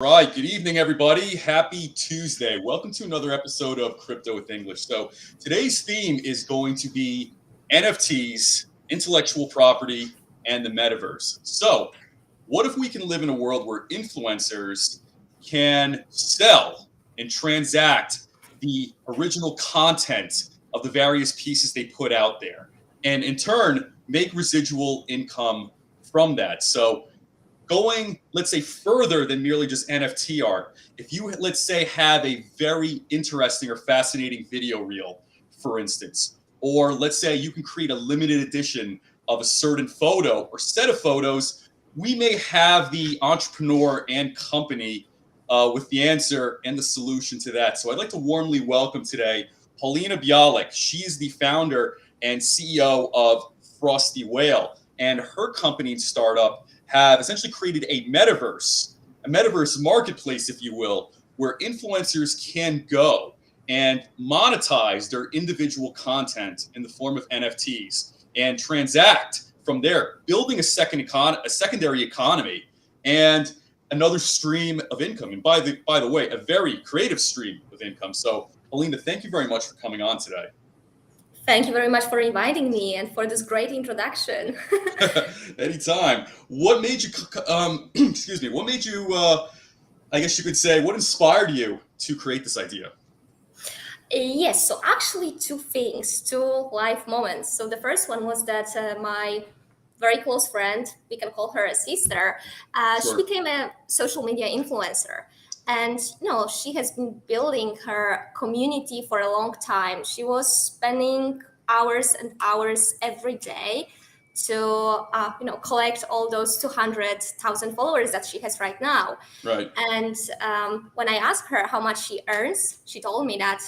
Right. Good evening, everybody. Happy Tuesday. Welcome to another episode of Crypto with English. So today's theme is going to be NFTs, intellectual property, and the metaverse. So what if we can live in a world where influencers can sell and transact the original content of the various pieces they put out there, and in turn make residual income from that? So going, let's say, further than merely just NFT art, if you, let's say, have a very interesting or fascinating video reel, for instance, or let's say you can create a limited edition of a certain photo or set of photos, we may have the entrepreneur and company with the answer and the solution to that. So I'd like to warmly welcome today Paulina Bialek. She is the founder and CEO of FrostyWhale, and her company and startup have essentially created a metaverse marketplace, if you will, where influencers can go and monetize their individual content in the form of NFTs and transact from there, building a secondary economy and another stream of income. And by the way, a very creative stream of income. So, Paulina, thank you very much for coming on today. Thank you very much for inviting me and for this great introduction. Anytime. What made you, excuse me, what made you, I guess you could say, what inspired you to create this idea? Yes, so actually two things, two life moments. So the first one was that my very close friend, we can call her a sister, Sure. she became a social media influencer. And she has been building her community for a long time. She was spending hours and hours every day to collect all those 200,000 followers that she has right now. Right. And when I asked her how much she earns, she told me that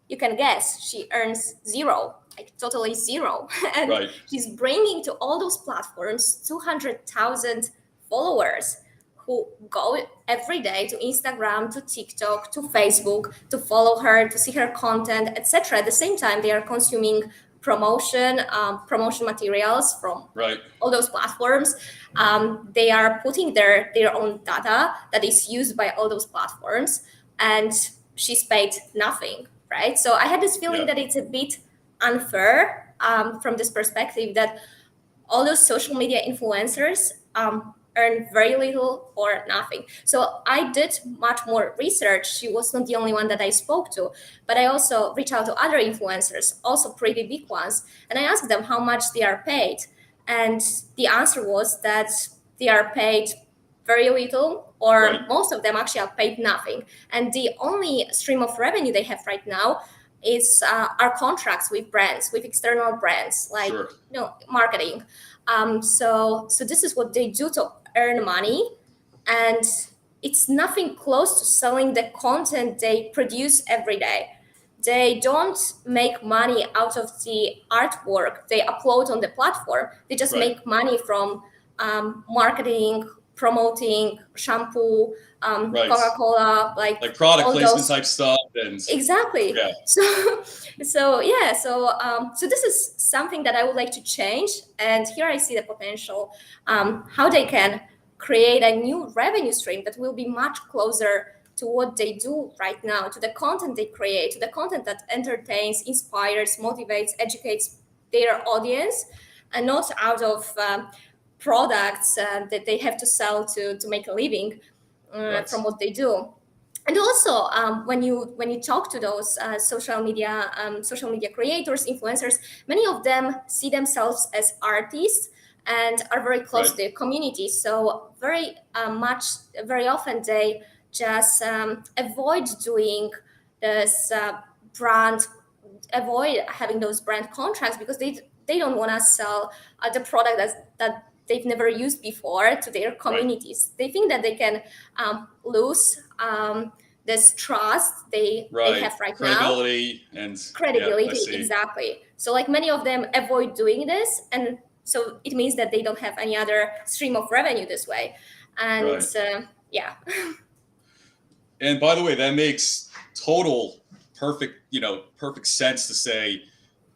you can guess she earns zero, like totally zero. And Right. she's bringing to all those platforms 200,000 followers who go every day to Instagram, to TikTok, to Facebook, to follow her, to see her content, etc. At the same time, they are consuming promotion materials from Right. all those platforms. They are putting their own data that is used by all those platforms, and she's paid nothing, right? So I had this feeling that it's a bit unfair from this perspective that all those social media influencers earn very little or nothing. So I did much more research. She was not the only one that I spoke to, but I also reached out to other influencers, also pretty big ones, and I asked them how much they are paid. And the answer was that they are paid very little, or Right. most of them actually are paid nothing. And the only stream of revenue they have right now is our contracts with brands, with external brands, like Sure. Marketing. So this is what they do to earn money, and it's nothing close to selling the content they produce every day. They don't make money out of the artwork they upload on the platform. They just Right. make money from marketing, promoting shampoo, Right. Coca-Cola, like product all placement those. type stuff. And Exactly. yeah. So this is something that I would like to change, and here I see the potential how they can create a new revenue stream that will be much closer to what they do right now, to the content they create, to the content that entertains, inspires, motivates, educates their audience, and not out of products that they have to sell to make a living Right. from what they do. And also, when you talk to those social media creators, influencers, many of them see themselves as artists and are very close Right. to their community. So very often they just avoid doing this avoid having those brand contracts because they don't want to sell the product that they've never used before to their communities. Right. They think that they can lose this trust they have right Credibility now. And credibility, yeah, exactly. So like many of them avoid doing this, and so it means that they don't have any other stream of revenue this way. And Right. Yeah. And by the way, that makes perfect sense to say,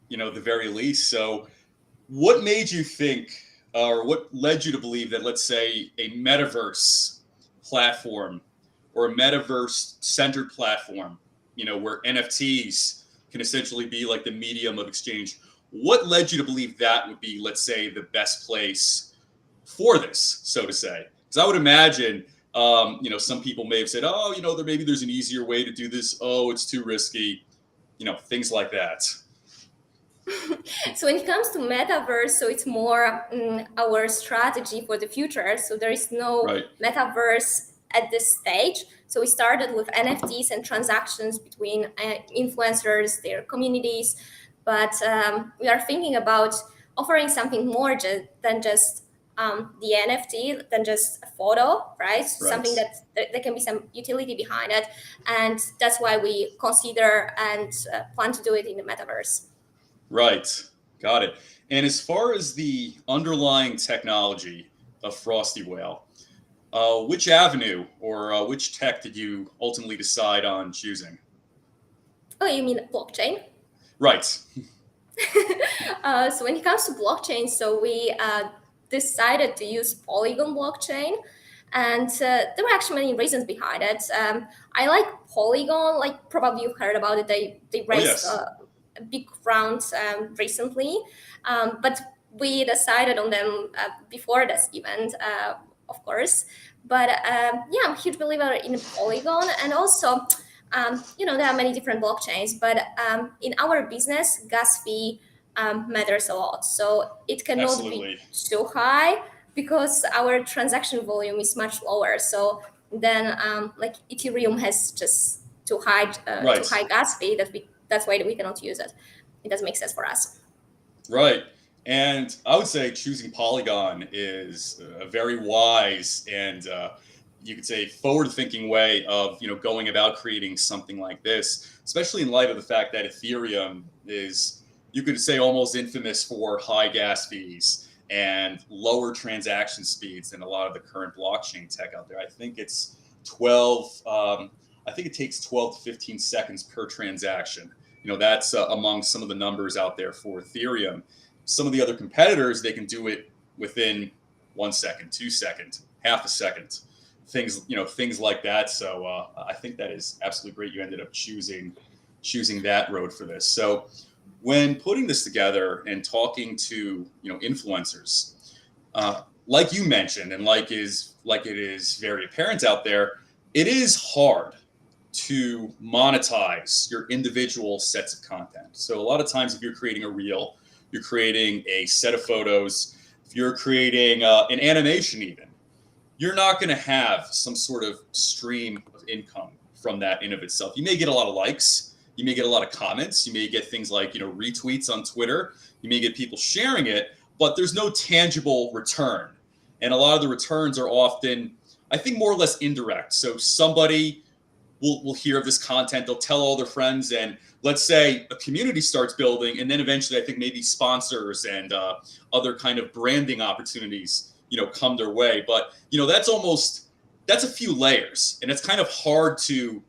the very least. So what made you think, or what led you to believe that, let's say, a metaverse platform or a metaverse centered platform, where NFTs can essentially be like the medium of exchange. What led you to believe that would be, let's say, the best place for this, so to say? Because I would imagine, some people may have said, oh, maybe there's an easier way to do this. Oh, it's too risky, things like that. So when it comes to metaverse, so it's more our strategy for the future. So there is no metaverse at this stage. So we started with NFTs and transactions between influencers, their communities, but we are thinking about offering something more than just the NFT, than just a photo, right? Something that there can be some utility behind it, and that's why we consider and plan to do it in the metaverse. Right. Got it. And as far as the underlying technology of FrostyWhale, which avenue or which tech did you ultimately decide on choosing? Oh, you mean blockchain? Right. So when it comes to blockchain, so we decided to use Polygon blockchain. And there were actually many reasons behind it. I like Polygon, like probably you've heard about it. They raised a big round recently, but we decided on them before this event, of course. But yeah, I'm a huge believer in Polygon, and also, there are many different blockchains, but in our business, gas fee matters a lot. So it cannot be too high because our transaction volume is much lower. So then, like Ethereum has just too high gas fee that's why we cannot use it. It doesn't make sense for us. Right. And I would say choosing Polygon is a very wise and you could say forward-thinking way of going about creating something like this, especially in light of the fact that Ethereum is, you could say, almost infamous for high gas fees and lower transaction speeds than a lot of the current blockchain tech out there. I think it's 12. I think it takes 12 to 15 seconds per transaction. That's among some of the numbers out there for Ethereum. Some of the other competitors, they can do it within 1 second, 2 seconds, half a second, things like that. So I think that is absolutely great. You ended up choosing that road for this. So when putting this together and talking to influencers, like you mentioned, and like it is very apparent out there, it is hard to monetize your individual sets of content. So a lot of times, if you're creating a reel, you're creating a set of photos, if you're creating an animation even, you're not going to have some sort of stream of income from that in of itself. You may get a lot of likes, you may get a lot of comments, you may get things like retweets on Twitter, you may get people sharing it, but there's no tangible return. And a lot of the returns are often, I think, more or less indirect. So somebody will hear of this content, they'll tell all their friends, and let's say a community starts building, and then eventually I think maybe sponsors and other kind of branding opportunities come their way. But that's a few layers, and it's kind of hard to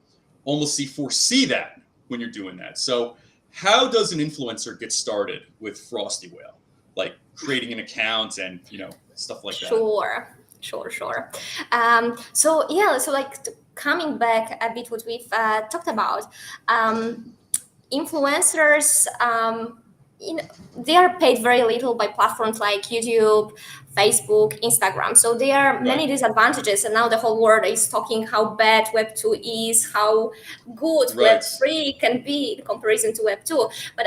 almost foresee that when you're doing that. So how does an influencer get started with FrostyWhale, like creating an account and stuff like that? Sure. So like coming back a bit what we've talked about, influencers, they are paid very little by platforms like YouTube, Facebook, Instagram. So there are many disadvantages, and now the whole world is talking how bad Web 2 is, how good Web 3 can be in comparison to Web 2. But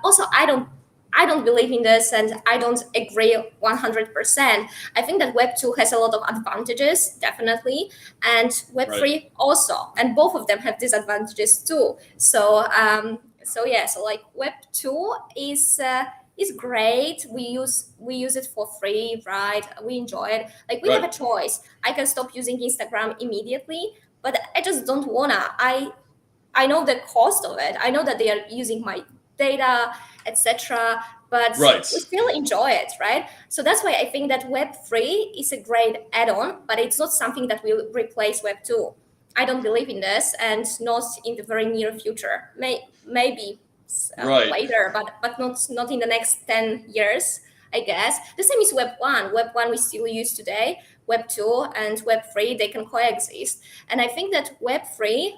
also, I don't believe in this, and I don't agree 100%. I think that Web 2 has a lot of advantages, definitely, and Web 3 also, and both of them have disadvantages too. So like Web 2 is great. We use it for free, right? We enjoy it. Like we have a choice. I can stop using Instagram immediately, but I just don't wanna. I know the cost of it. I know that they are using my data, etc. But we still enjoy it, right? So that's why I think that Web 3 is a great add-on, but it's not something that will replace Web 2. I don't believe in this, and not in the very near future. Maybe later, but not in the next 10 years, I guess. The same is Web 1. Web 1 we still use today, Web 2 and Web 3, they can coexist. And I think that Web 3,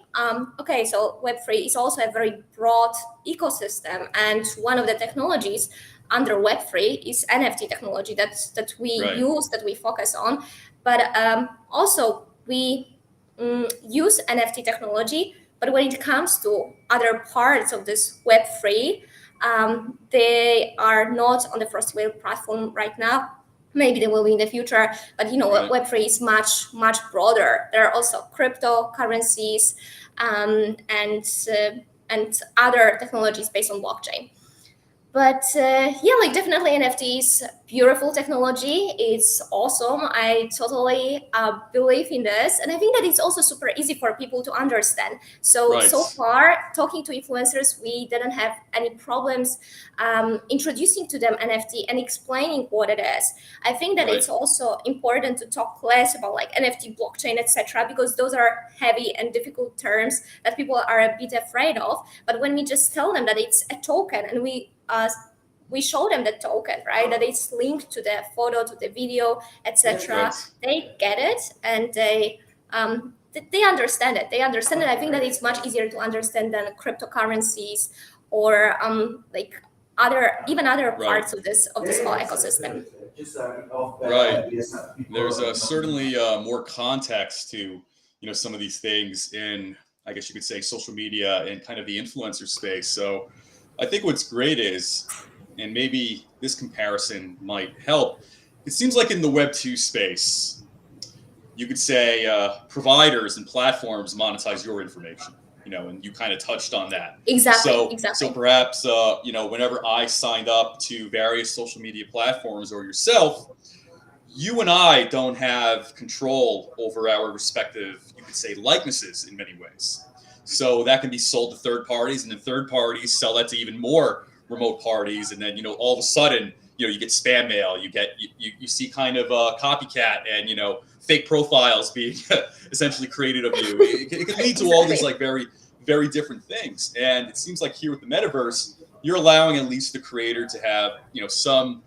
so Web 3 is also a very broad ecosystem. And one of the technologies under Web 3 is NFT technology that we use, that we focus on. But also we use NFT technology, but when it comes to other parts of this Web 3, they are not on the FrostyWhale platform right now. Maybe they will be in the future, but Web3 is much, much broader. There are also cryptocurrencies and other technologies based on blockchain. But definitely NFTs, beautiful technology. It's awesome. I totally believe in this. And I think that it's also super easy for people to understand. So far, talking to influencers, we didn't have any problems introducing to them NFT and explaining what it is. I think that it's also important to talk less about like NFT, blockchain, etc., because those are heavy and difficult terms that people are a bit afraid of. But when we just tell them that it's a token and we show them the token, right? That it's linked to the photo, to the video, etc. They get it and they understand it. They understand it. I think that it's much easier to understand than cryptocurrencies or other parts of this whole ecosystem. Right. There's certainly more context to some of these things in, I guess you could say, social media and kind of the influencer space. So I think what's great is, and maybe this comparison might help, it seems like in the Web 2 space, you could say providers and platforms monetize your information, and you kind of touched on that. Exactly. So perhaps, whenever I signed up to various social media platforms or yourself, you and I don't have control over our respective, you could say, likenesses in many ways. So that can be sold to third parties, and then third parties sell that to even more remote parties. And then, all of a sudden, you get spam mail, you see kind of a copycat and, fake profiles being essentially created of you. It can lead to all these like very, very different things. And it seems like here with the metaverse, you're allowing at least the creator to have, some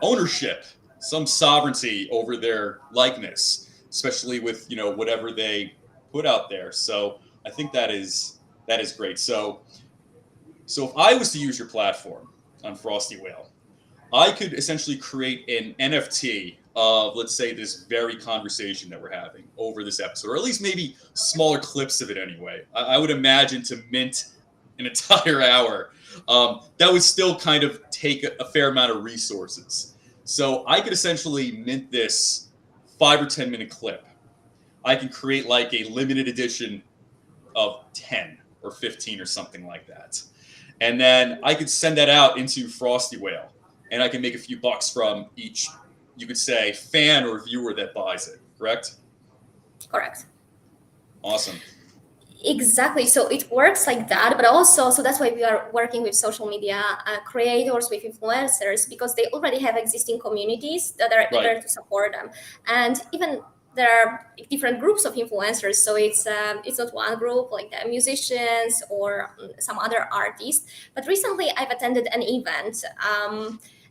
ownership, some sovereignty over their likeness, especially with, whatever they put out there. So I think that is great. So if I was to use your platform on FrostyWhale, I could essentially create an NFT of, let's say, this very conversation that we're having over this episode, or at least maybe smaller clips of it anyway. I would imagine to mint an entire hour, that would still kind of take a fair amount of resources. So I could essentially mint this 5 or 10 minute clip. I can create like a limited edition of 10 or 15 or something like that. And then I could send that out into FrostyWhale, and I can make a few bucks from each, you could say, fan or viewer that buys it, correct? Correct. Awesome. Exactly. So it works like that, but also, so that's why we are working with social media creators, with influencers, because they already have existing communities that are eager to support them. And even there are different groups of influencers, so it's not one group like the musicians or some other artists. But recently I've attended an event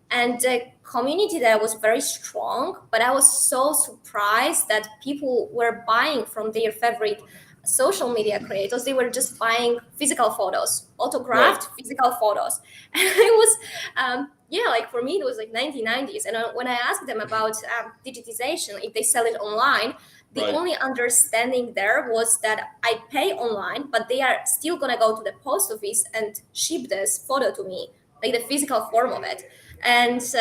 and the community there was very strong, but I was so surprised that people were buying from their favorite social media creators. They were just buying physical photos, autographed physical photos. And it was like for me it was like 1990s, and when I asked them about digitization, if they sell it online, the only understanding there was that I pay online, but they are still gonna go to the post office and ship this photo to me, like the physical form of it. And so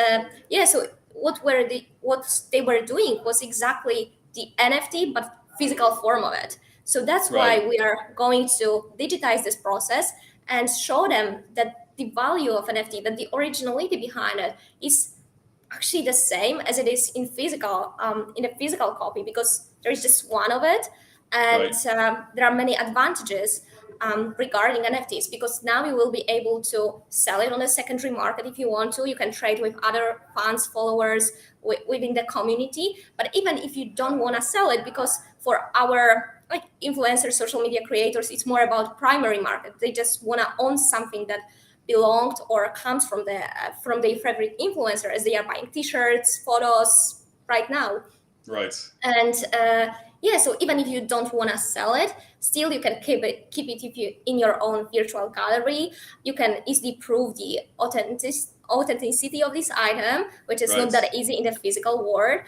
what they were doing was exactly the NFT but physical form of it. So that's why we are going to digitize this process and show them that the value of NFT, that the originality behind it is actually the same as it is in a physical copy, because there is just one of it, and there are many advantages regarding NFTs, because now you will be able to sell it on the secondary market if you want to. You can trade with other fans, followers within the community. But even if you don't want to sell it, because for our like influencers, social media creators, it's more about primary market. They just want to own something that belonged or comes from their favorite influencer, as they are buying t-shirts, photos right now. Right. And so even if you don't want to sell it, still you can keep it if you in your own virtual gallery. You can easily prove the authenticity of this item, which is not that easy in the physical world.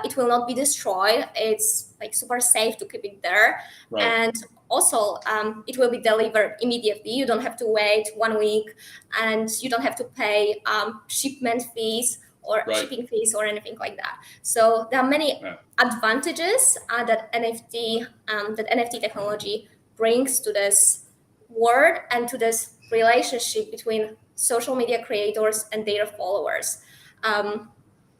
It will not be destroyed. It's like super safe to keep it there. Right. And also it will be delivered immediately. You don't have to wait 1 week, and you don't have to pay shipment fees or shipping fees or anything like that. So there are many advantages that NFT technology brings to this world and to this relationship between social media creators and their followers.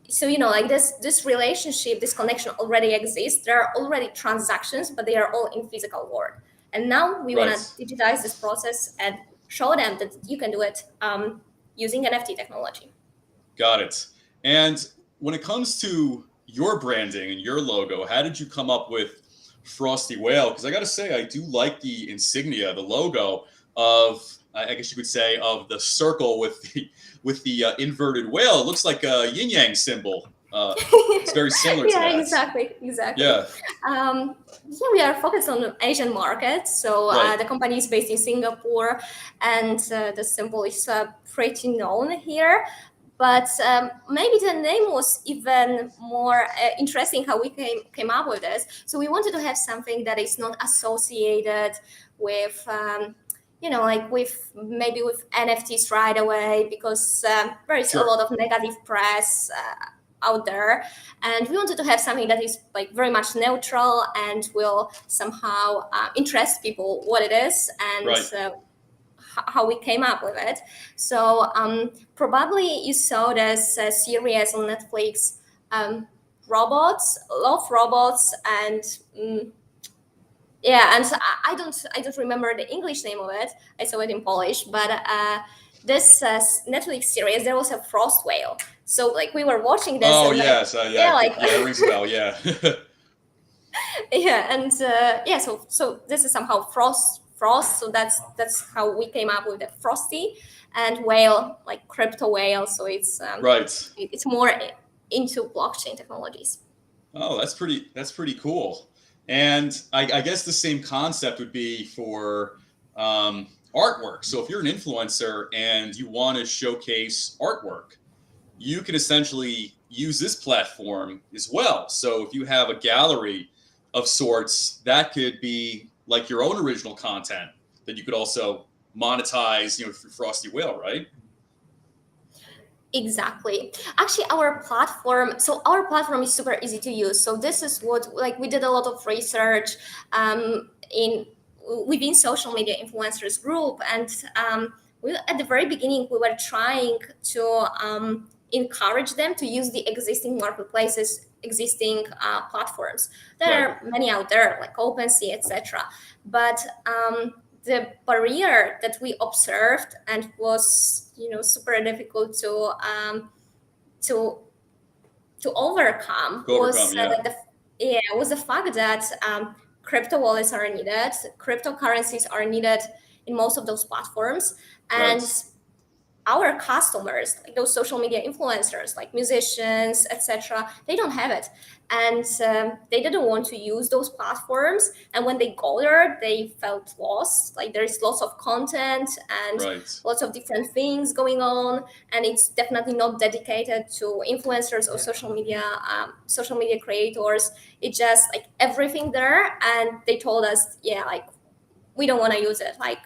So like this relationship, this connection already exists. There are already transactions, but they are all in physical world. And now we want to digitize this process and show them that you can do it using NFT technology. Got it. And when it comes to your branding and your logo, how did you come up with FrostyWhale? Because I got to say, I do like the insignia, the logo of, I guess you could say, of the circle with the inverted whale. It looks like a yin yang symbol. It's very similar to that. Exactly. Yeah. We are focused on Asian markets. So the company is based in Singapore, and the symbol is pretty known here. But maybe the name was even more interesting how we came up with this. So we wanted to have something that is not associated with, with NFTs right away, because there is a lot of negative press out there. And we wanted to have something that is like very much neutral and will somehow interest people what it is and how we came up with it. So probably you saw this series on Netflix, Robots, Love Robots, and and I don't remember the English name of it. I saw it in Polish, but this Netflix series, there was a FrostyWhale. So like we were watching this. Oh yes, it rings a bell. Yeah. So this is somehow frost. So that's how we came up with the Frosty, and whale, like crypto whale. So it's it's more into blockchain technologies. Oh, that's pretty cool. And I guess the same concept would be for artwork. So if you're an influencer and you want to showcase artwork, you can essentially use this platform as well. So if you have a gallery of sorts, that could be like your own original content that you could also monetize, through FrostyWhale, right? Exactly. Actually, our platform is super easy to use. So this is what, like, we did a lot of research within social media influencers group, and at the very beginning we were trying to encourage them to use the existing marketplaces, existing platforms. There are many out there, like OpenSea, etc. But the barrier that we observed and was super difficult to overcome was the fact that crypto wallets are needed, cryptocurrencies are needed in most of those platforms, and our customers, like those social media influencers, like musicians, etc., they don't have it, and they didn't want to use those platforms. And when they go there, they felt lost. Like there's lots of content and lots of different things going on, and it's definitely not dedicated to influencers or social media creators. It's just like everything there, and they told us, we don't want to use it. Like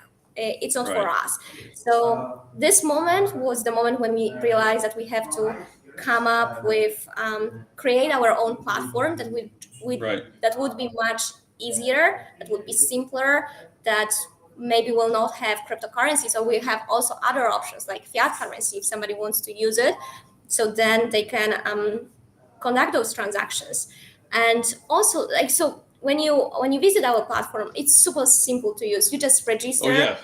it's not for us. So this moment was the moment when we realized that we have to come up with create our own platform that would be much easier, that would be simpler, that maybe will not have cryptocurrency. So we have also other options like fiat currency if somebody wants to use it. So then they can conduct those transactions. And also, like, so when you visit our platform, it's super simple to use. You just register,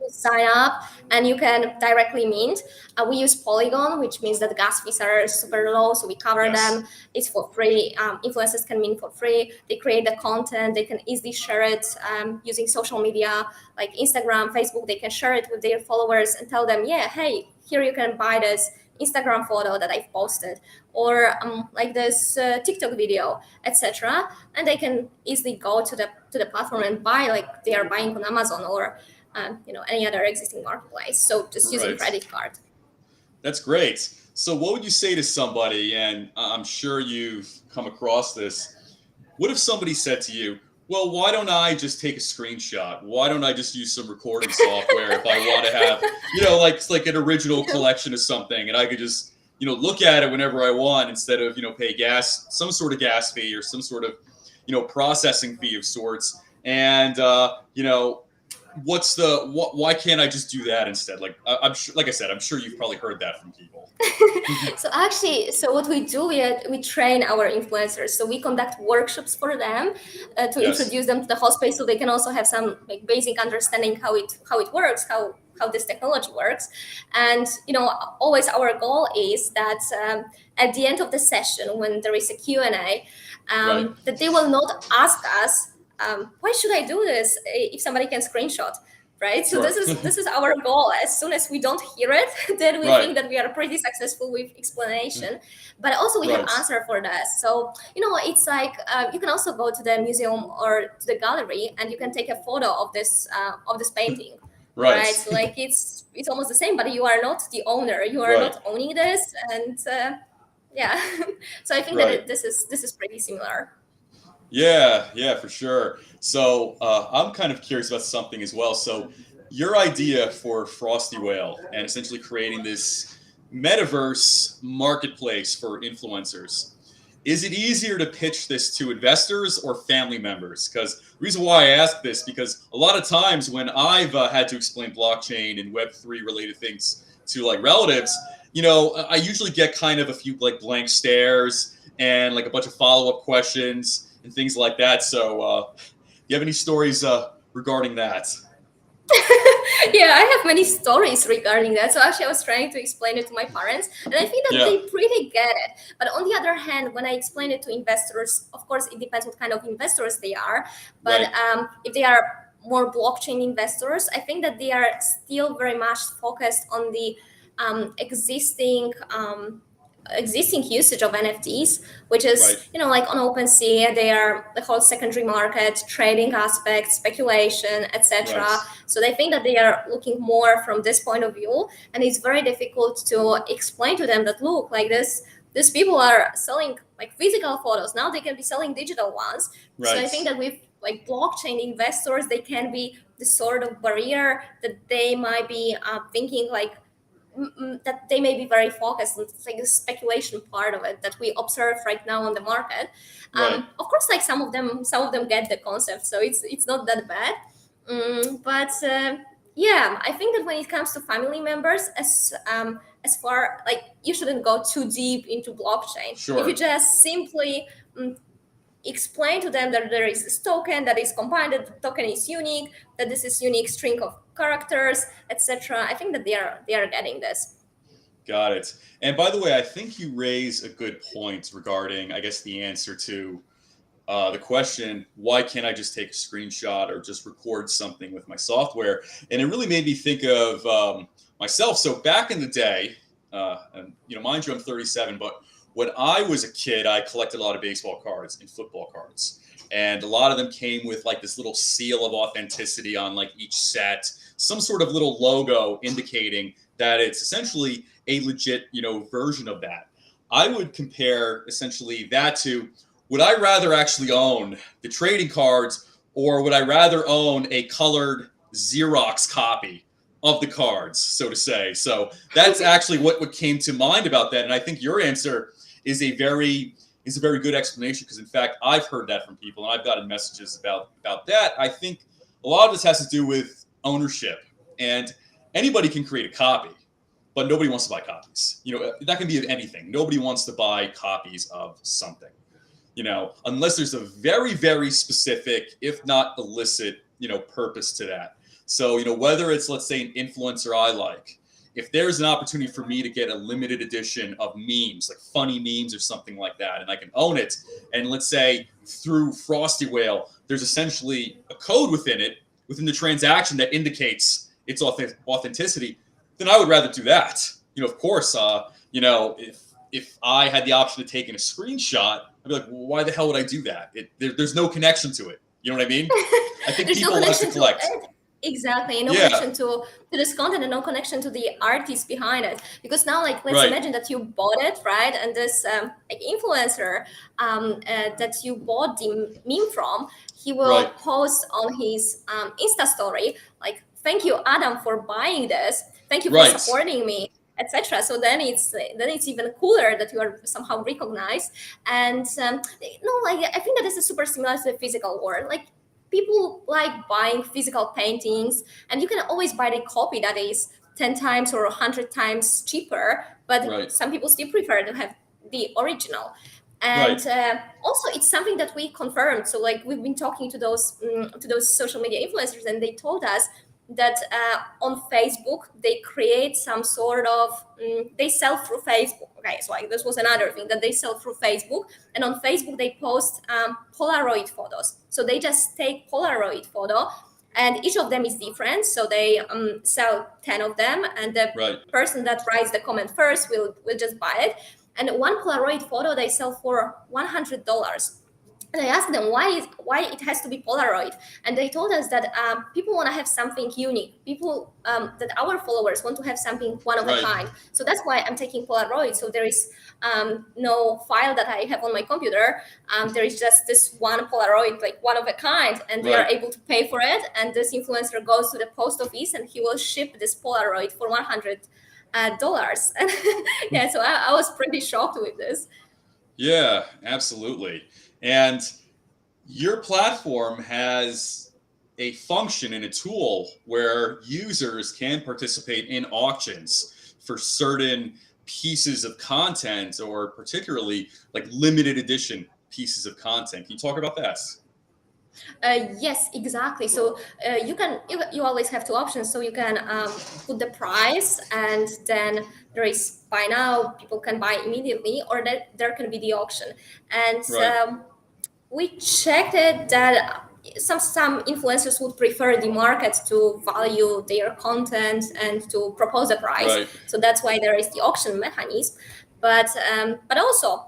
sign up, and you can directly mint. We use Polygon, which means that the gas fees are super low, so we cover them. It's for free. Influencers can mint for free. They create the content. They can easily share it using social media like Instagram, Facebook. They can share it with their followers and tell them, hey, here you can buy this Instagram photo that I've posted, or like this TikTok video, etc. And they can easily go to the platform and buy, like they are buying on Amazon or any other existing marketplace. So just using Right. credit card. That's great. So, what would you say to somebody, and I'm sure you've come across this? What if somebody said to you, well, why don't I just take a screenshot? Why don't I just use some recording software if I want to have, like an original collection of something, and I could just, look at it whenever I want instead of, pay some sort of gas fee or some sort of, processing fee of sorts. And, why can't I just do that instead? Like I'm sure, like I said, I'm sure you've probably heard that from people. So what we do, we train our influencers. So we conduct workshops for them to Yes. introduce them to the whole space, so they can also have some like basic understanding how it works, how this technology works. And always our goal is that at the end of the session, when there is a Q&A, Right. that they will not ask us, why should I do this if somebody can screenshot? Right. So Sure. this is our goal. As soon as we don't hear it, then we Right. think that we are pretty successful with explanation. But also we have Right. answer for that. So it's like you can also go to the museum or to the gallery and you can take a photo of this painting. Right. So like it's almost the same, but you are not the owner. You are Right. not owning this, and yeah. So I think Right. that this is pretty similar. Yeah, for sure. So I'm kind of curious about something as well. So your idea for FrostyWhale and essentially creating this metaverse marketplace for influencers. Is it easier to pitch this to investors or family members? Because the reason why I ask this, because a lot of times when I've had to explain blockchain and Web3 related things to like relatives, I usually get kind of a few like blank stares and like a bunch of follow-up questions and things like that. So, do you have any stories regarding that? Yeah, I have many stories regarding that. So actually, I was trying to explain it to my parents, and I think that Yeah. they pretty get it. But on the other hand, when I explain it to investors, of course, it depends what kind of investors they are. But Right. If they are more blockchain investors, I think that they are still very much focused on the existing usage of NFTs, which is Right. like on OpenSea, they are the whole secondary market, trading aspect, speculation, etc. Right. So they think that they are looking more from this point of view, and it's very difficult to explain to them that look, like these people are selling like physical photos, now they can be selling digital ones. Right. So I think that with like blockchain investors, they can be the sort of barrier that they might be thinking like that they may be very focused on like the speculation part of it that we observe right now on the market. Right. Of course, like some of them get the concept, so it's not that bad. But yeah, I think that when it comes to family members, as far like you shouldn't go too deep into blockchain. Sure. If you just simply explain to them that there is this token that is combined, that the token is unique, that this is unique string of characters, etc. I think that they are getting this. Got it. And by the way, I think you raise a good point regarding, I guess, the answer to the question, why can't I just take a screenshot or just record something with my software? And it really made me think of myself. So back in the day, and mind you, I'm 37, but when I was a kid, I collected a lot of baseball cards and football cards. And a lot of them came with like this little seal of authenticity on like each set, some sort of little logo indicating that it's essentially a legit, version of that. I would compare essentially that to, would I rather actually own the trading cards, or would I rather own a colored Xerox copy of the cards, so to say? So that's actually what came to mind about that. And I think your answer is a very good explanation, because in fact I've heard that from people and I've gotten messages about that. I think a lot of this has to do with ownership, and anybody can create a copy, but nobody wants to buy copies. That can be of anything. Nobody wants to buy copies of something, unless there's a very, very specific, if not illicit, purpose to that. So, whether it's, let's say, an influencer I like, if there's an opportunity for me to get a limited edition of memes, like funny memes or something like that, and I can own it, and let's say through FrostyWhale, there's essentially a code within the transaction that indicates its authenticity, then I would rather do that. Of course, you know, if I had the option of taking a screenshot, I'd be like, well, why the hell would I do that? There's no connection to it. You know what I mean? I think There's no people like to connection to collect. it. Exactly, and no Yeah, connection to this content, and no connection to the artist behind it. Because now, like, let's right, imagine that you bought it, right? And this like influencer that you bought the meme from, he right, will post on his Insta story like, "Thank you, Adam, for buying this. Thank you for right, supporting me." Etc. So then it's even cooler that you are somehow recognized, and like I think that this is super similar to the physical world. Like people like buying physical paintings, and you can always buy the copy that is 10 times or 100 times cheaper, but right, some people still prefer to have the original. right, And also it's something that we confirmed. So like we've been talking to those social media influencers, and they told us that on Facebook they create some sort of they sell through Facebook. Okay, so like this was another thing that they sell through Facebook, and on Facebook they post Polaroid photos. So they just take Polaroid photo, and each of them is different. So they sell 10 of them, and the right, person that writes the comment first will just buy it. And one Polaroid photo they sell for $100. And I asked them why it has to be Polaroid, and they told us that people want to have something unique. People that our followers want to have something one of a right. kind. So that's why I'm taking Polaroid. So there is no file that I have on my computer. There is just this one Polaroid, like one of a kind, and we are Right. able to pay for it. And this influencer goes to the post office, and he will ship this Polaroid for $100. And yeah, so I was pretty shocked with this. Yeah, absolutely. And your platform has a function and a tool where users can participate in auctions for certain pieces of content or particularly like limited edition pieces of content. Can you talk about that? Yes, exactly. So you always have two options. So you can put the price, and then there is buy now. People can buy immediately, or that there can be the auction. And Right, we checked it that some influencers would prefer the market to value their content and to propose a price. right, So that's why there is the auction mechanism. But also,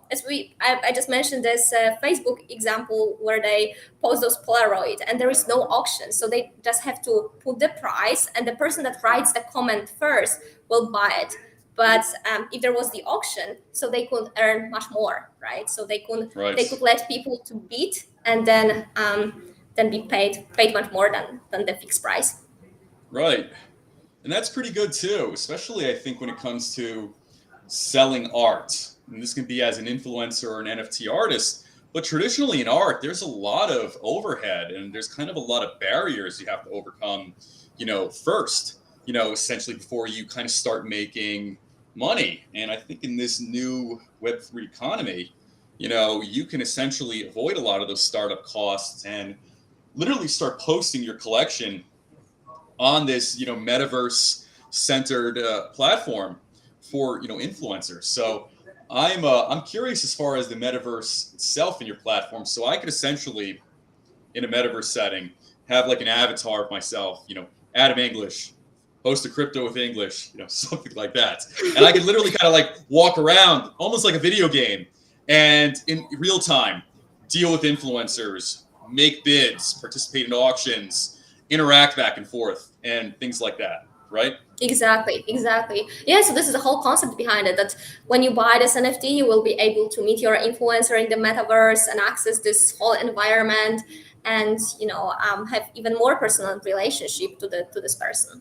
I just mentioned this Facebook example where they post those Polaroid and there is no auction, so they just have to put the price, and the person that writes the comment first will buy it. But if there was the auction, so they could earn much more, right? So right, they could let people to bid, and then be paid much more than the fixed price. right. And that's pretty good too, especially I think when it comes to selling art. And this can be as an influencer or an NFT artist. But traditionally in art, there's a lot of overhead and there's kind of a lot of barriers you have to overcome, first, essentially before you kind of start making money. And I think in this new Web3 economy, you can essentially avoid a lot of those startup costs and literally start posting your collection on this metaverse centered platform for influencers. So I'm curious as far as the metaverse itself in your platform. So I could essentially in a metaverse setting have like an avatar of myself, Adam English, host a crypto with English, something like that, and I could literally kind of like walk around almost like a video game and in real time deal with influencers, make bids, participate in auctions, interact back and forth, and things like that, right? Exactly. Yeah, so this is the whole concept behind it, that when you buy this NFT, you will be able to meet your influencer in the metaverse and access this whole environment, and have even more personal relationship to this person.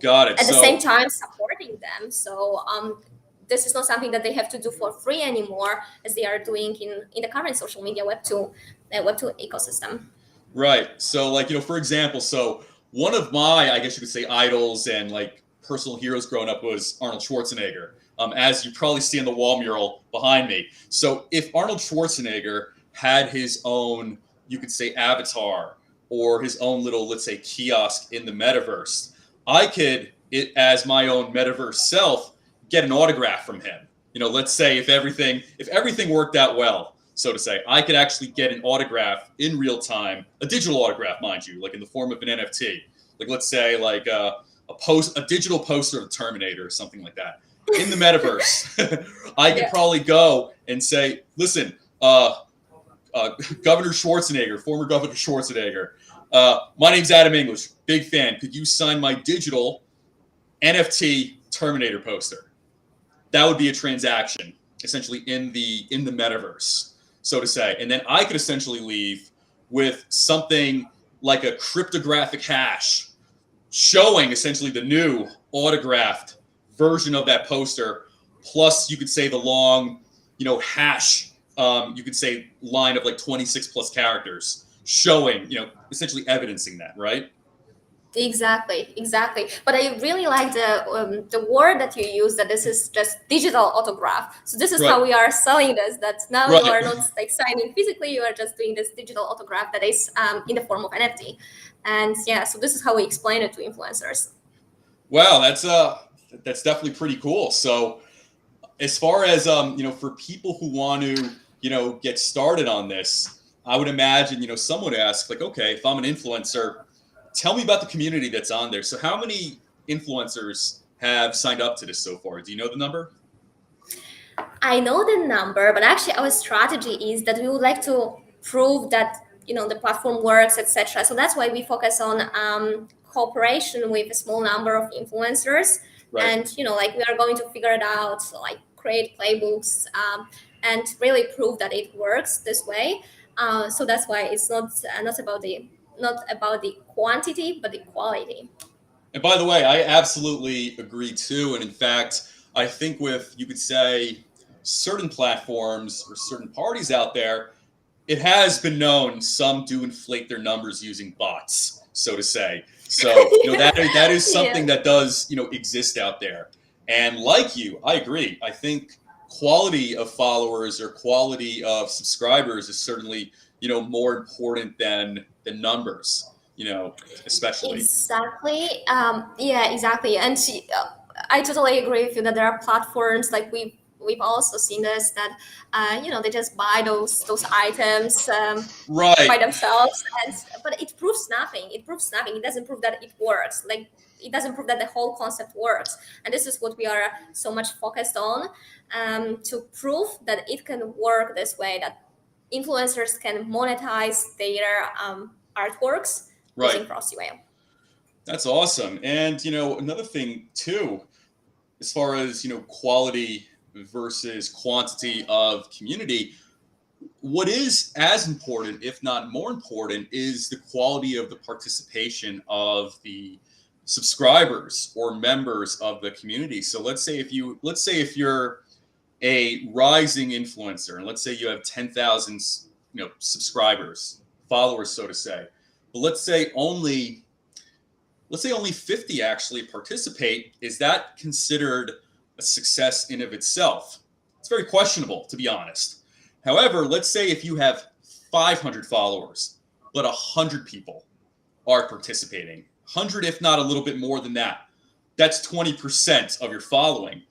Got it. At the same So time supporting them. So this is not something that they have to do for free anymore, as they are doing in the current social media Web2 ecosystem. right. So like, for example, so one of my, I guess you could say, idols and like personal heroes growing up was Arnold Schwarzenegger. As you probably see in the wall mural behind me. So if Arnold Schwarzenegger had his own, you could say, avatar or his own little, let's say, kiosk in the metaverse, I could, as my own metaverse self, get an autograph from him. Let's say if everything worked out well, so to say, I could actually get an autograph in real time, a digital autograph, mind you, like in the form of an NFT. Like let's say like a digital poster of Terminator or something like that. in the metaverse, I could Yeah. probably go and say, listen, Governor Schwarzenegger, former Governor Schwarzenegger, my name's Adam English, big fan. Could you sign my digital NFT Terminator poster? That would be a transaction, essentially in the metaverse, so to say. And then I could essentially leave with something like a cryptographic hash showing essentially the new autographed version of that poster. Plus, you could say the long, hash. You could say line of like 26 plus characters, showing, essentially evidencing that, right? Exactly, exactly. But I really like the word that you use, that this is just digital autograph. So this is Right, how we are selling this. That now you right. are not like signing physically; you are just doing this digital autograph that is in the form of NFT. And yeah, so this is how we explain it to influencers. Wow, that's definitely pretty cool. So, as far as for people who want to get started on this, I would imagine someone would ask like, okay, if I'm an influencer, tell me about the community that's on there. So how many influencers have signed up to this so far? Do you know the number? I know the number, but actually our strategy is that we would like to prove that the platform works, etc. So that's why we focus on cooperation with a small number of influencers, Right. and like we are going to figure it out, so, like create playbooks and really prove that it works this way. So that's why it's not about the quantity, but the quality. And by the way, I absolutely agree too. And in fact, I think with, you could say, certain platforms or certain parties out there, it has been known some do inflate their numbers using bots, so to say. So, that is Yeah. something that does, exist out there. And like you, I agree. I think quality of followers or quality of subscribers is certainly, more important than numbers, especially. Exactly. Yeah, exactly. And I totally agree with you that there are platforms like we've also seen this, that they just buy those items by Right. themselves, and but it proves nothing. It proves nothing. It doesn't prove that it works. Like it doesn't prove that the whole concept works. And this is what we are so much focused on, to prove that it can work this way. That influencers can monetize their artworks Right. using FrostyWhale. That's awesome. And another thing too, as far as quality versus quantity of community, what is as important, if not more important, is the quality of the participation of the subscribers or members of the community. So let's say if you're a rising influencer, and let's say you have 10,000 subscribers, followers, so to say, but let's say only 50 actually participate. Is that considered a success in of itself? It's very questionable, to be honest. However, let's say if you have 500 followers, but 100 people are participating, 100 if not a little bit more than that, that's 20% of your following.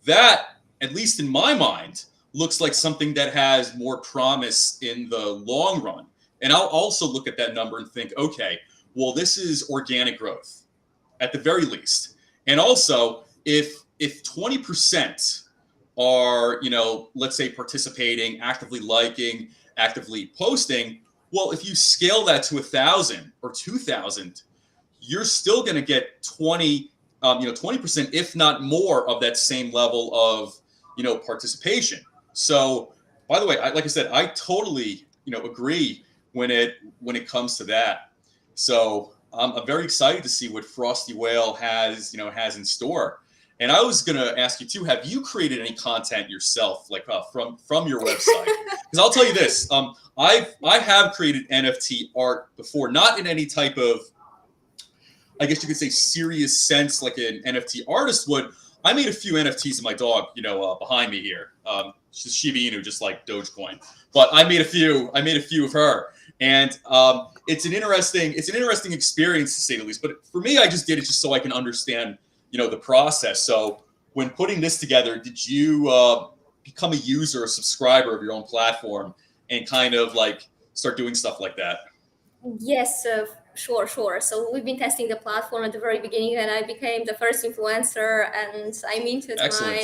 That, at least in my mind, looks like something that has more promise in the long run. And I'll also look at that number and think, okay, well, this is organic growth at the very least. And also, if 20% are, let's say participating, actively liking, actively posting, well, if you scale that to 1,000 or 2,000, you're still going to get 20%, if not more, of that same level of, participation. So, by the way, like I said, I totally, agree when it comes to that. So I'm very excited to see what FrostyWhale has in store. And I was going to ask you too: have you created any content yourself, like from your website? Because I'll tell you this: I have created NFT art before, not in any type of, I guess you could say, serious sense like an NFT artist would. I made a few NFTs of my dog, behind me here. She's Shiba Inu, just like Dogecoin. But I made a few. I made a few of her, and it's an interesting experience to say the least. But for me, I just did it just so I can understand, the process. So when putting this together, did you become a user, a subscriber of your own platform, and kind of like start doing stuff like that? Yes, Sure. So we've been testing the platform at the very beginning, and I became the first influencer, and I minted Excellent.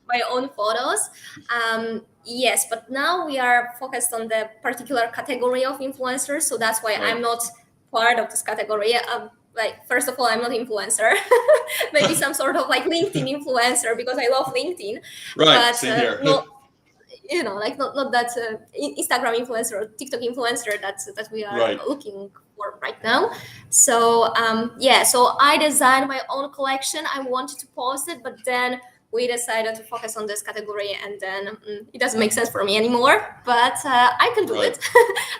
my own photos. Yes, but now we are focused on the particular category of influencers, so that's why Right. I'm not part of this category. Like, first of all, I'm not influencer. Maybe some sort of like LinkedIn influencer because I love LinkedIn, Right. but Same here. not, like not that Instagram influencer or TikTok influencer that we are Right. looking for right now. So so I designed my own collection. I wanted to post it, but then we decided to focus on this category, and then it doesn't make sense for me anymore. But I can do Right. it.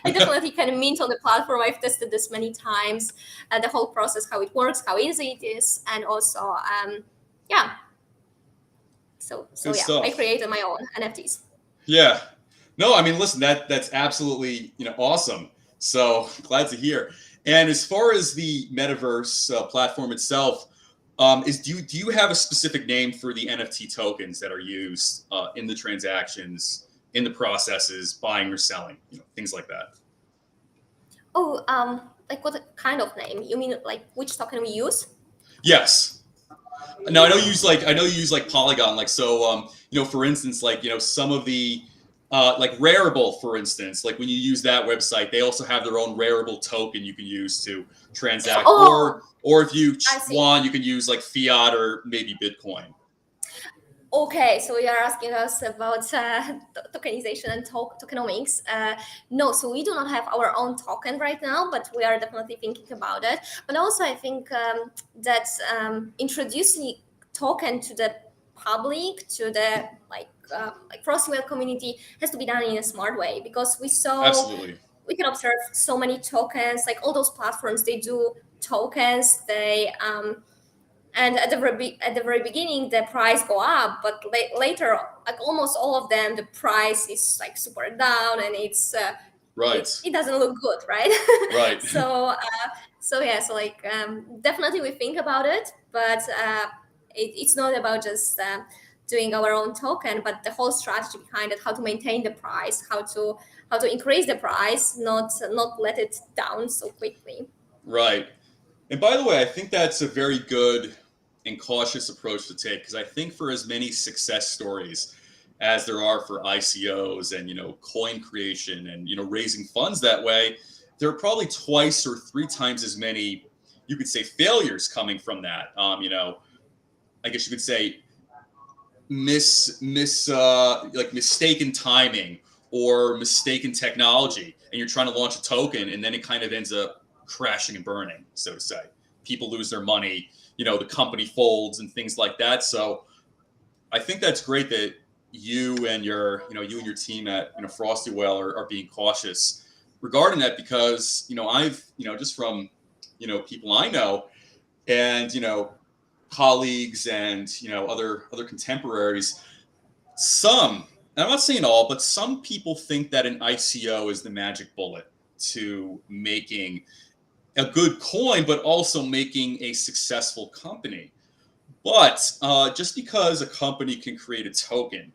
I definitely can mint on the platform. I've tested this many times, the whole process, how it works, how easy it is, and also yeah. So Good yeah, I stuff. created my own NFTs. Yeah. No, I mean, listen, that's absolutely awesome. So glad to hear. And as far as the metaverse platform itself, is do you have a specific name for the NFT tokens that are used in the transactions, in the processes, buying or selling, things like that? Oh, like what kind of name? You mean like which token we use? Yes. No, I know you use like Polygon, like so. For instance, like some of the like Rarible, for instance, like when you use that website, they also have their own Rarible token you can use to transact, Oh, or if you I see. want, you can use like fiat or maybe Bitcoin. Okay, so you are asking us about tokenization and tokenomics. No, so we do not have our own token right now, but we are definitely thinking about it. But also, I think that introducing token to the public, to the like FrostyWhale community, has to be done in a smart way, because Absolutely. we can observe so many tokens, like all those platforms, they do tokens, they and at the very beginning the price go up, but later, like almost all of them, the price is like super down, and Right. it doesn't look good, right? Right. So like definitely we think about it, but it's not about just doing our own token, but the whole strategy behind it, how to maintain the price, how to increase the price, not let it down so quickly. Right. And by the way, I think that's a very good and cautious approach to take, because I think for as many success stories as there are for ICOs and coin creation and raising funds that way, there are probably twice or three times as many, you could say, failures coming from that. I guess you could say like mistaken timing or mistaken technology, and you're trying to launch a token and then it kind of ends up crashing and burning, so to say. People lose their money, the company folds and things like that. So I think that's great that you and your team at FrostyWhale are being cautious regarding that, because I've just from people I know, and colleagues and other contemporaries, some, and I'm not saying all, but some people think that an ICO is the magic bullet to making a good coin, but also making a successful company. But just because a company can create a token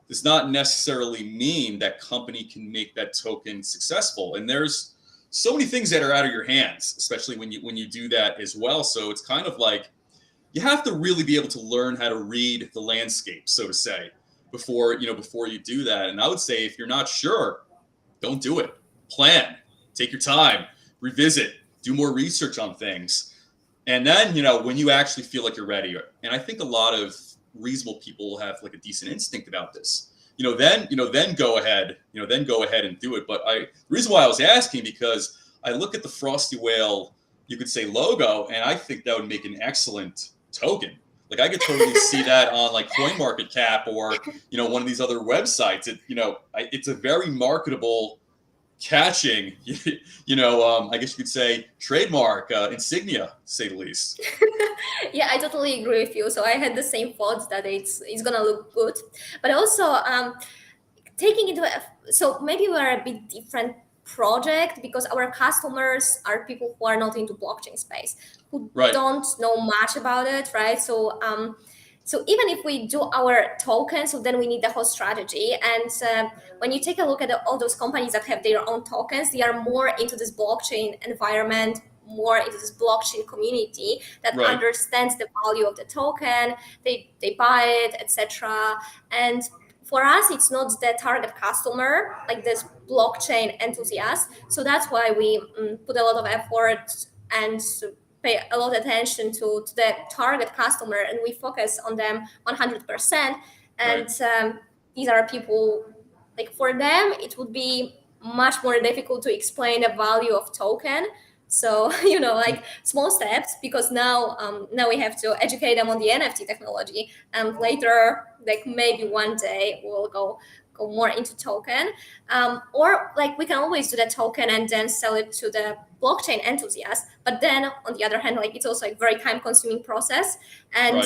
does not necessarily mean that company can make that token successful. And there's so many things that are out of your hands, especially when you do that as well. So it's kind of like you have to really be able to learn how to read the landscape, so to say, before you do that. And I would say if you're not sure, don't do it. Plan, take your time, revisit, do more research on things. And then, when you actually feel like you're ready, and I think a lot of reasonable people have like a decent instinct about this, then go ahead, and do it. But the reason why I was asking, because I look at the FrostyWhale, you could say, logo, and I think that would make an excellent token. Like I could totally see that on like CoinMarketCap or one of these other websites. It's a very marketable, catching, I guess you could say trademark, insignia, to say the least. Yeah, I totally agree with you. So I had the same thoughts that it's gonna look good, but also taking into so maybe we're a bit different project, because our customers are people who are not into blockchain space, who Right. don't know much about it, right? So even if we do our token, so then we need the whole strategy. And when you take a look at all those companies that have their own tokens, they are more into this blockchain environment, more into this blockchain community that Right. understands the value of the token. They buy it, etc. And for us, it's not the target customer, like this blockchain enthusiast. So that's why we put a lot of effort and pay a lot of attention to the target customer, and we focus on them 100%. And these are people, like for them, it would be much more difficult to explain the value of token. So like small steps, because now we have to educate them on the NFT technology, and later, like maybe one day, we'll go more into token, or like we can always do the token and then sell it to the blockchain enthusiast. But then on the other hand, like it's also a very time consuming process, and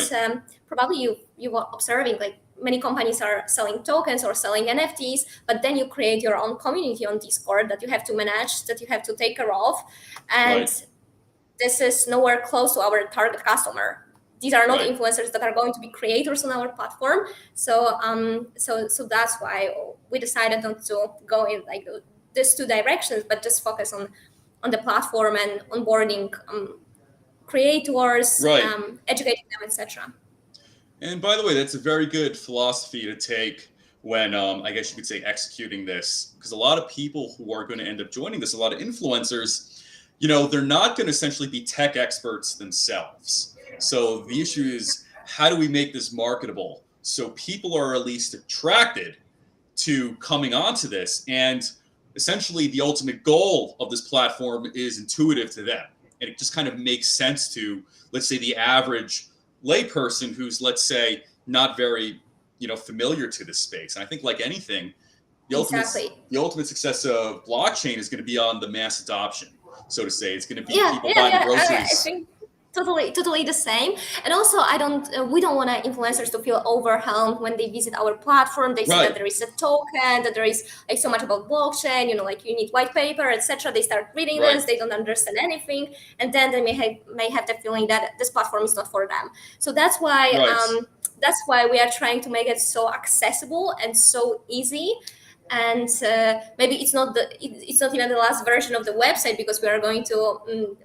probably you were observing, like many companies are selling tokens or selling NFTs, but then you create your own community on Discord that you have to manage, that you have to take care of. And this is nowhere close to our target customer. These are not influencers that are going to be creators on our platform. So so that's why we decided not to go in like these two directions, but just focus on the platform and onboarding creators, educating them, etc. And by the way, that's a very good philosophy to take when, I guess you could say, executing this. Because a lot of people who are going to end up joining this, a lot of influencers, they're not going to essentially be tech experts themselves. So the issue is, how do we make this marketable so people are at least attracted to coming onto this? And essentially, the ultimate goal of this platform is intuitive to them. And it just kind of makes sense to, let's say, the average layperson who's, let's say, not very, familiar to this space. And I think, like anything, the ultimate success of blockchain is going to be on the mass adoption, so to say. It's going to be people buying groceries. I think totally the same. And also, we don't want influencers to feel overwhelmed when they visit our platform. They see that there is a token, that there is like so much about blockchain, like you need white paper, etc. They start reading this, they don't understand anything, and then they may have the feeling that this platform is not for them. So that's why we are trying to make it so accessible and so easy. And maybe it's not even the last version of the website, because we are going to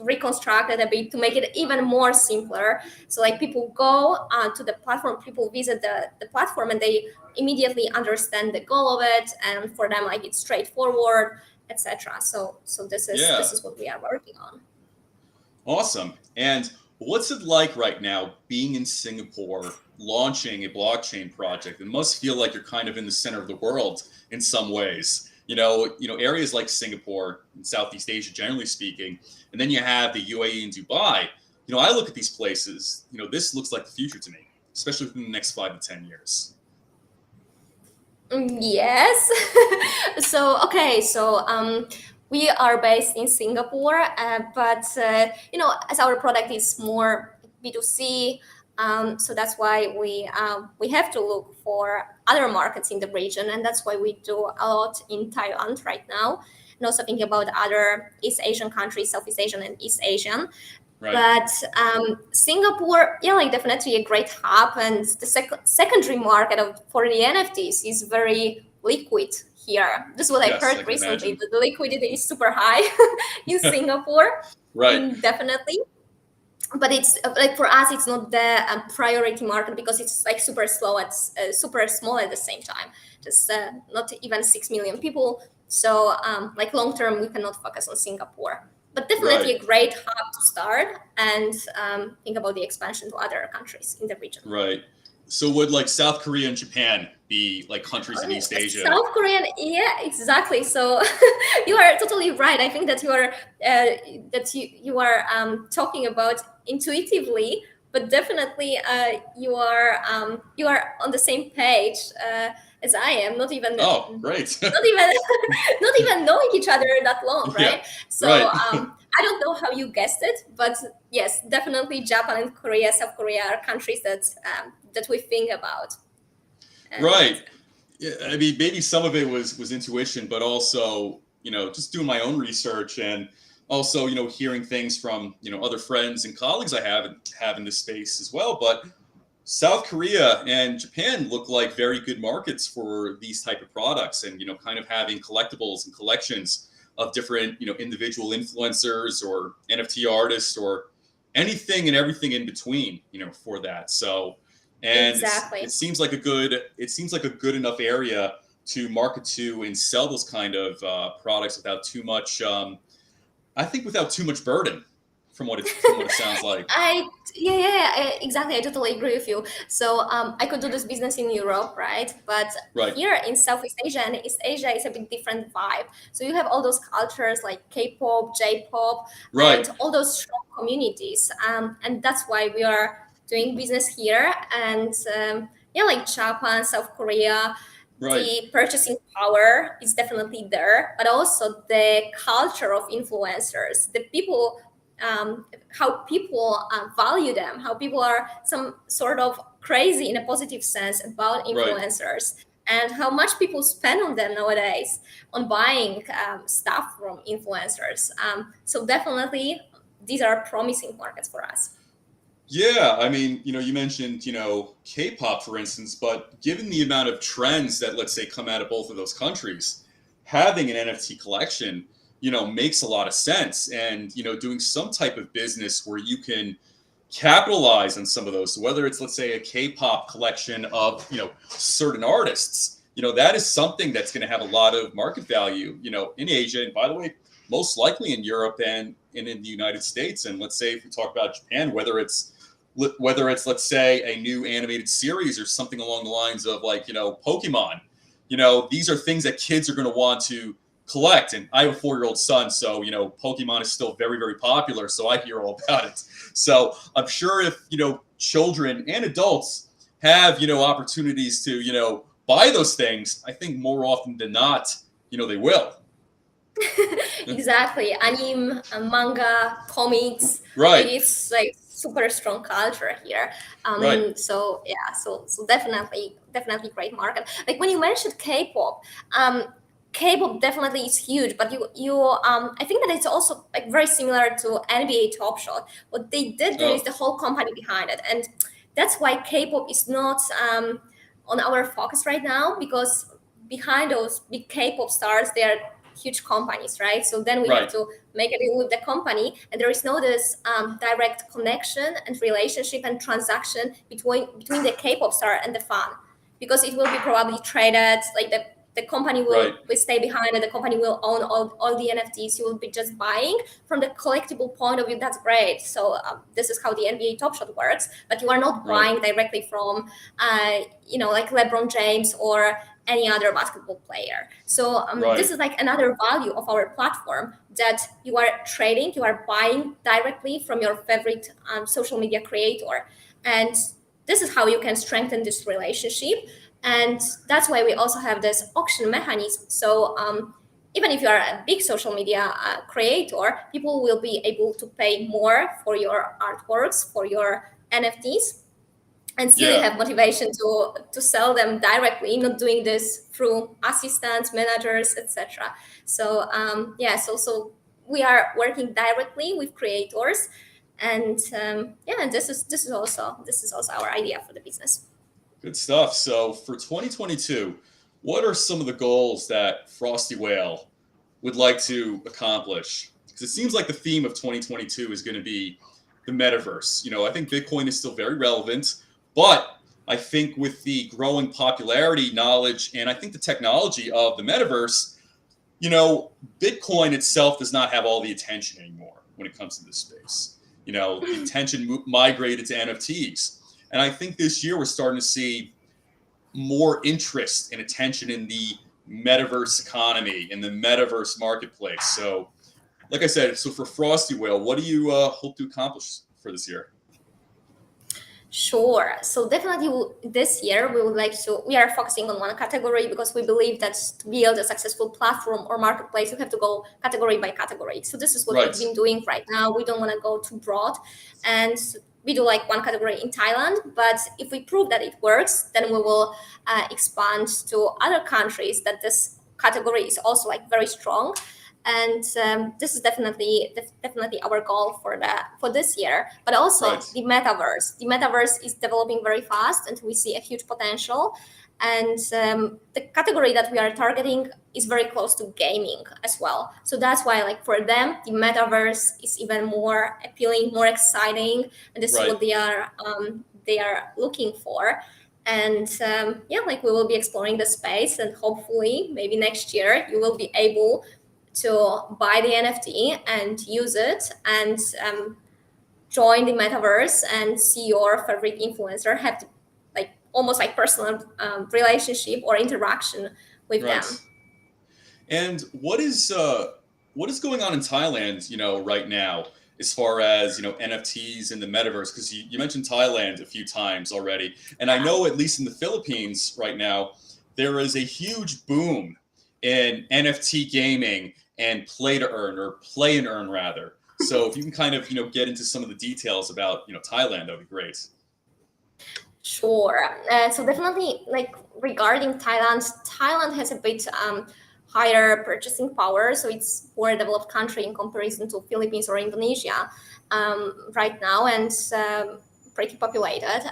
reconstruct it a bit to make it even more simpler. So like people go to the platform, people visit the platform, and they immediately understand the goal of it, and for them, like it's straightforward, etc. So this is what we are working on. Awesome. And what's it like right now being in Singapore, launching a blockchain project? It must feel like you're kind of in the center of the world in some ways. Areas like Singapore and Southeast Asia, generally speaking, and then you have the UAE and Dubai. I look at these places, this looks like the future to me, especially within the next 5 to 10 years. Yes. So we are based in Singapore, but as our product is more B2C, so that's why we have to look for other markets in the region, and that's why we do a lot in Thailand right now, and also thinking about other East Asian countries, Southeast Asian and East Asian. But Singapore, like definitely a great hub, and the secondary market for the NFTs is very liquid here. This is what I heard recently. The liquidity is super high in Singapore. Definitely. But it's like for us, it's not the priority market, because it's like super slow, it's super small at the same time. Just not even 6 million people. So like long term, we cannot focus on Singapore. But definitely a great hub to start, and think about the expansion to other countries in the region. Right. So would like South Korea and Japan be like countries in East Asia? South Korea, yeah, exactly. So you are totally right. I think that you are talking about intuitively, but definitely you are on the same page as I am. Not even great. not even knowing each other that long, right? So I don't know how you guessed it, but yes, definitely Japan and Korea, South Korea are countries that we think about. Right. Yeah, I mean, maybe some of it was intuition, but also, just doing my own research, and also, hearing things from, other friends and colleagues I have in this space as well. But South Korea and Japan look like very good markets for these type of products, and, kind of having collectibles and collections of different, individual influencers or NFT artists or anything and everything in between, for that. So, and Exactly. it seems like a good enough area to market to and sell those kind of products without too much. I think without too much burden, from what it sounds like. Exactly. I totally agree with you. So I could do this business in Europe, right? But Right, here in Southeast Asia and East Asia is a bit different vibe. So you have all those cultures like K-pop, J-pop, right, and all those strong communities, and that's why we are doing business here. And yeah, like Japan, South Korea, right, the purchasing power is definitely there, but also the culture of influencers, the people, how people value them, how people are some sort of crazy in a positive sense about right. influencers, and how much people spend on them nowadays on buying stuff from influencers. So definitely, these are promising markets for us. Yeah, I mean, you mentioned, K-pop, for instance, but given the amount of trends that, let's say, come out of both of those countries, having an NFT collection, makes a lot of sense. And, doing some type of business where you can capitalize on some of those. So whether it's, let's say, a K-pop collection of, certain artists, that is something that's going to have a lot of market value, in Asia. And by the way, most likely in Europe and in the United States. And let's say if we talk about Japan, whether it's let's say a new animated series or something along the lines of like Pokemon, these are things that kids are going to want to collect. And I have a 4-year-old son, so Pokemon is still very, very popular, so I hear all about it. So I'm sure if children and adults have opportunities to buy those things, I think more often than not they will. Exactly. Anime, manga, comics, like Right, it's like super strong culture here. right, So yeah, so definitely great market. Like when you mentioned K-pop, K-pop definitely is huge, but I think that it's also like very similar to NBA Top Shot. What they did there is oh, the whole company behind it, and that's why K-pop is not on our focus right now, because behind those big K-pop stars, they are huge companies, right? So then we have right, to make a deal with the company, and there is no this direct connection and relationship and transaction between the K-pop star and the fan, because it will be probably traded. Like the company right, will stay behind, and the company will own all the NFTs. You will be just buying from the collectible point of view. That's great. So this is how the NBA Top Shot works, but you are not right, buying directly from like LeBron James or any other basketball player. So this right, is like another value of our platform, that you are trading, you are buying directly from your favorite social media creator. And this is how you can strengthen this relationship. And that's why we also have this auction mechanism. So even if you are a big social media creator, people will be able to pay more for your artworks, for your NFTs, and still you yeah. have motivation to sell them directly, not doing this through assistants, managers, etc. So yeah, so we are working directly with creators, and yeah, and this is also our idea for the business. Good stuff. So for 2022, what are some of the goals that Frosty Whale would like to accomplish? Because it seems like the theme of 2022 is going to be the metaverse. I think Bitcoin is still very relevant, but I think with the growing popularity, knowledge, and I think the technology of the metaverse, Bitcoin itself does not have all the attention anymore when it comes to this space. The attention migrated to NFTs. And I think this year we're starting to see more interest and attention in the metaverse economy, in the metaverse marketplace. So, like I said, so for Frosty Whale, what do you hope to accomplish for this year? Sure. So definitely this year we are focusing on one category, because we believe that to build a successful platform or marketplace, you have to go category by category. So this is what we've Right, been doing right now. We don't want to go too broad, and we do like one category in Thailand. But if we prove that it works, then we will expand to other countries that this category is also like very strong. And this is definitely our goal for this year. But right, also the metaverse is developing very fast, and we see a huge potential. And the category that we are targeting is very close to gaming as well. So that's why, like, for them, the metaverse is even more appealing, more exciting, and this is Right. what they are looking for. And yeah, like, we will be exploring the space, and hopefully maybe next year you will be able to buy the NFT and use it, and join the metaverse and see your favorite influencer have like almost like personal relationship or interaction with them. Right. And what is going on in Thailand, right now, as far as NFTs and the metaverse? Because you mentioned Thailand a few times already, and I Yeah. know at least in the Philippines right now there is a huge boom in NFT gaming and play to earn, or play and earn rather. So if you can kind of get into some of the details about Thailand, that'd be great. Sure. So definitely, like, regarding Thailand, Thailand has a bit higher purchasing power, so it's more developed country in comparison to Philippines or Indonesia right now, and pretty populated.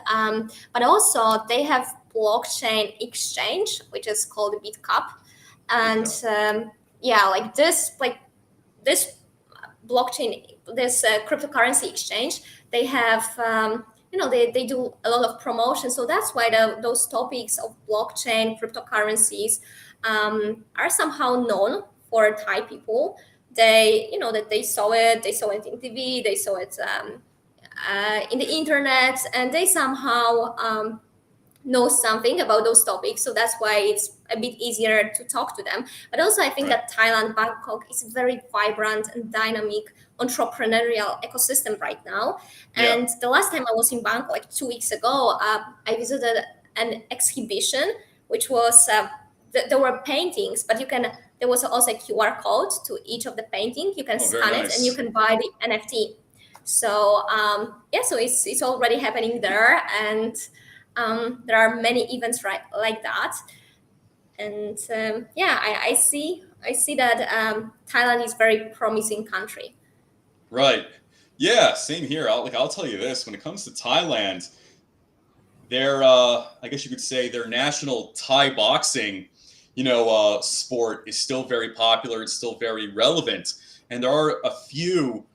But also they have blockchain exchange, which is called BitCup, and yeah, this blockchain, this cryptocurrency exchange, they have they do a lot of promotion, so that's why those topics of blockchain, cryptocurrencies are somehow known for Thai people. They, that they saw it in TV, they saw it in the internet, and they somehow know something about those topics, so that's why it's a bit easier to talk to them. But also I think Right. that Thailand, Bangkok, is a very vibrant and dynamic entrepreneurial ecosystem right now. Yeah. And the last time I was in Bangkok, like 2 weeks ago, I visited an exhibition which was there were paintings, but there was also a QR code to each of the painting. You can Oh, very scan it and you nice. can buy the NFT. So yeah, so it's already happening there, and there are many events like that. And yeah, I see that Thailand is very promising country. Right. Yeah, same here. I'll tell you this: when it comes to Thailand, their I guess you could say their national Thai boxing, sport is still very popular. It's still very relevant, and there are a few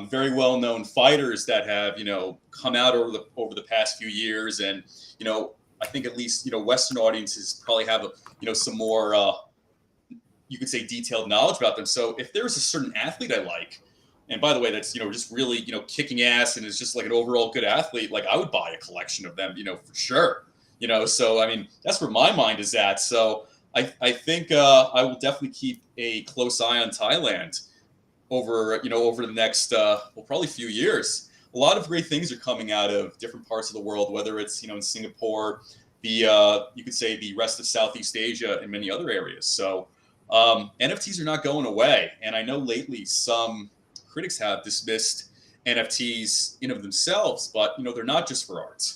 very well known fighters that have come out over the past few years, and I think at least Western audiences probably have some more you could say detailed knowledge about them. So if there's a certain athlete I like, and by the way, that's just really kicking ass and is just like an overall good athlete, like I would buy a collection of them, for sure. So I mean that's where my mind is at. So I think I will definitely keep a close eye on Thailand over the next probably few years. A lot of great things are coming out of different parts of the world, whether it's in Singapore, the you could say the rest of Southeast Asia, and many other areas. So NFTs are not going away, and I know lately some critics have dismissed NFTs in of themselves, but they're not just for art.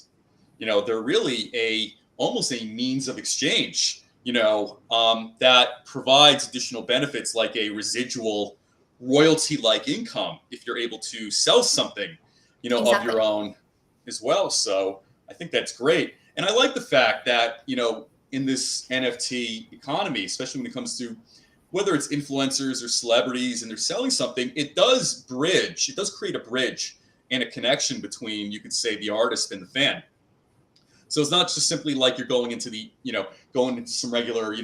They're really almost a means of exchange. That provides additional benefits like a residual royalty-like income if you're able to sell something, of Exactly. your own as well. So I think that's great, and I like the fact that in this NFT economy, especially when it comes to whether it's influencers or celebrities and they're selling something, it does create a bridge and a connection between, you could say, the artist and the fan. So it's not just simply like you're going into going into some regular,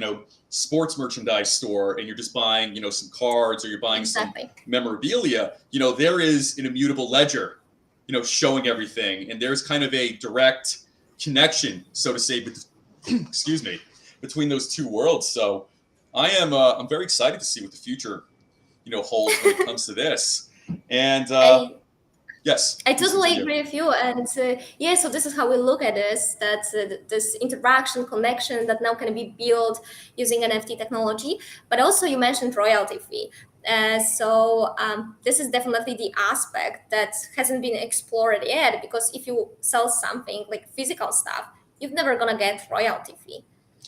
sports merchandise store and you're just buying, some cards, or you're buying some Exactly. memorabilia. There is an immutable ledger, showing everything. And there's kind of a direct connection, so to say, excuse me, between those two worlds. So I'm very excited to see what the future, holds when it comes to this. And I yes, I please totally continue. agree with you, and yeah, so this is how we look at this. That this interaction, connection that now can be built using NFT technology. But also, you mentioned royalty fee. So this is definitely the aspect that hasn't been explored yet. Because if you sell something like physical stuff, you're never gonna get royalty fee.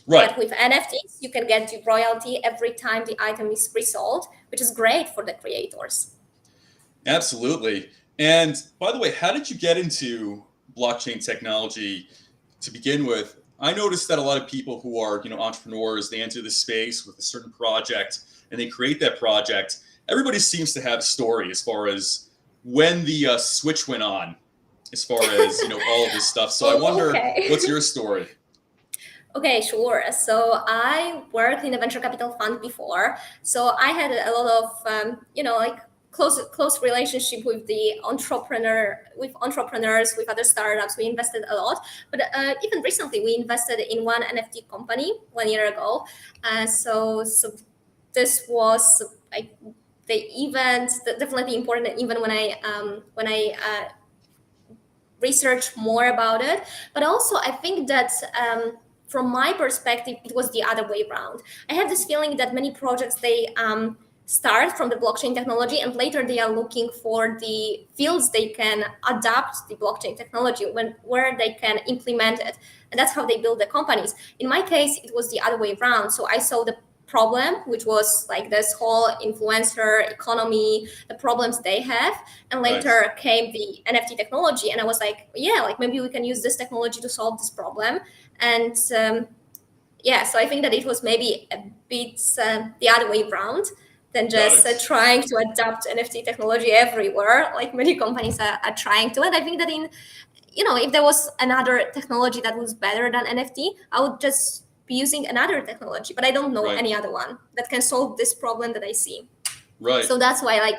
Right. But with NFTs, you can get the royalty every time the item is resold, which is great for the creators. Absolutely. And by the way, how did you get into blockchain technology to begin with? I noticed that a lot of people who are, entrepreneurs, they enter the space with a certain project and they create that project. Everybody seems to have a story as far as when the switch went on, as far as, all of this stuff. So I Oh, wonder, okay. what's your story? Okay, sure. So I worked in a venture capital fund before. So I had a lot of, like close relationship with the entrepreneurs, with other startups. We invested a lot. But even recently, we invested in one NFT company 1 year ago. So this was like the event, definitely important. Even when I research more about it. But also, I think that from my perspective, it was the other way around. I have this feeling that many projects they start from the blockchain technology and later they are looking for the fields they can adapt the blockchain technology where they can implement it, and that's how they build the companies. In my case, it was the other way around. So I saw the problem, which was like this whole influencer economy, the problems they have, and Right. later came the NFT technology, and I was like, yeah, like maybe we can use this technology to solve this problem. And yeah, so I think that it was maybe a bit the other way around than Got just it. trying to adapt NFT technology everywhere, like many companies are trying to. And I think that if there was another technology that was better than NFT, I would just be using another technology. But I don't know Right. any other one that can solve this problem that I see. Right. So that's why, like,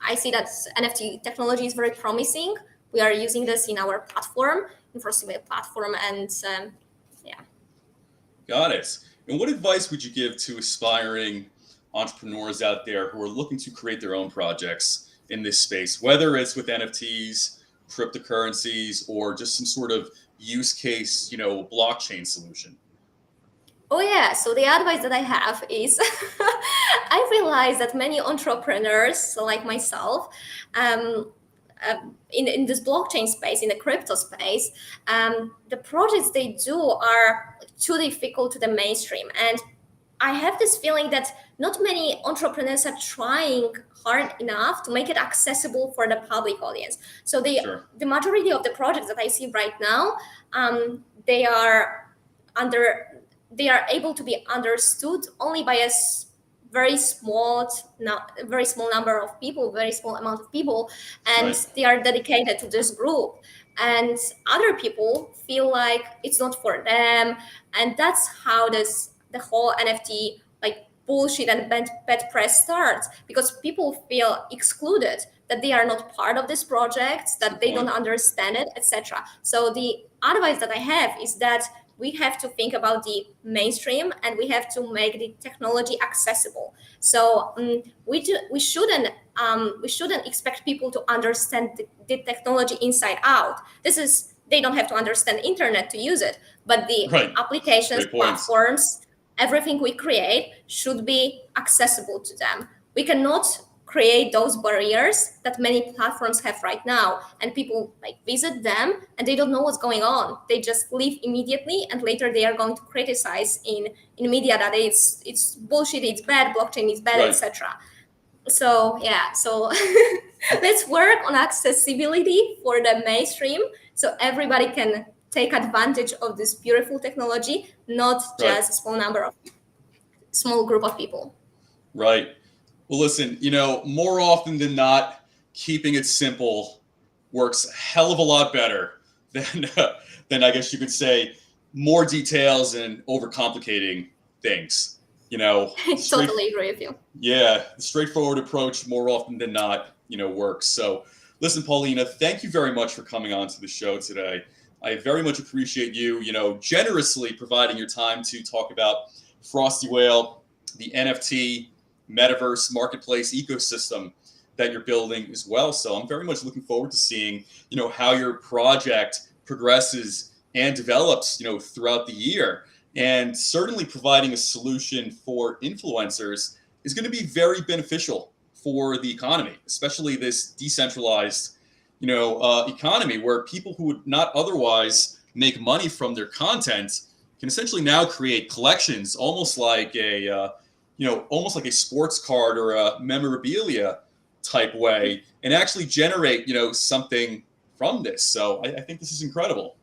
I see that NFT technology is very promising. We are using this in our platform, in FrostyWhale platform, and yeah. Got it. And what advice would you give to aspiring entrepreneurs out there who are looking to create their own projects in this space, whether it's with NFTs, cryptocurrencies, or just some sort of use case, blockchain solution? Oh yeah. So the advice that I have is, I realize that many entrepreneurs, so like myself, in this blockchain space, in the crypto space, the projects they do are too difficult to the mainstream. And I have this feeling that not many entrepreneurs are trying hard enough to make it accessible for the public audience. So Sure. the majority of the projects that I see right now, they are under they are able to be understood only by very small very small number of people, very small amount of people, and Right. they are dedicated to this group. And other people feel like it's not for them, and that's how the whole NFT like bullshit and bad press starts, because people feel excluded, that they are not part of this project, that Good they don't point. understand it, etc. So the advice that I have is that we have to think about the mainstream and we have to make the technology accessible. So we shouldn't expect people to understand the technology inside out. This is They don't have to understand internet to use it, but the Right. applications, Great points. platforms, everything we create should be accessible to them. We cannot create those barriers that many platforms have right now, and people like visit them and they don't know what's going on. They just leave immediately, and later they are going to criticize in media that it's bullshit, it's bad, blockchain is bad, Right. etc. So yeah, so let's work on accessibility for the mainstream, so everybody can take advantage of this beautiful technology, not Right. just a small group of people. Right. Well, listen, more often than not, keeping it simple works a hell of a lot better than I guess you could say more details and overcomplicating things. I Straight, totally agree with you. yeah, the straightforward approach more often than not, works. So, listen, Paulina, thank you very much for coming on to the show today. I very much appreciate you, generously providing your time to talk about Frosty Whale, the NFT metaverse marketplace ecosystem that you're building as well. So I'm very much looking forward to seeing, how your project progresses and develops, throughout the year. And certainly providing a solution for influencers is going to be very beneficial for the economy, especially this decentralized, economy where people who would not otherwise make money from their content can essentially now create collections, almost like a sports card or a memorabilia type way, and actually generate, something from this. So I think this is incredible.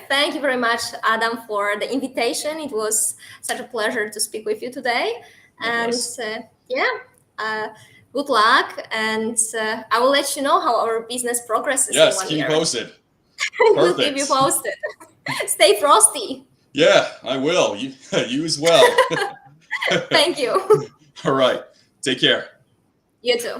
Thank you very much, Adam, for the invitation. It was such a pleasure to speak with you today. And Likewise. yeah, uh, good luck. And I will let you know how our business progresses in Yes, one keep me year. posted. We'll keep you Perfect. posted. Stay frosty. Yeah, I will. You, you as well. Thank you. All right. Take care. You too.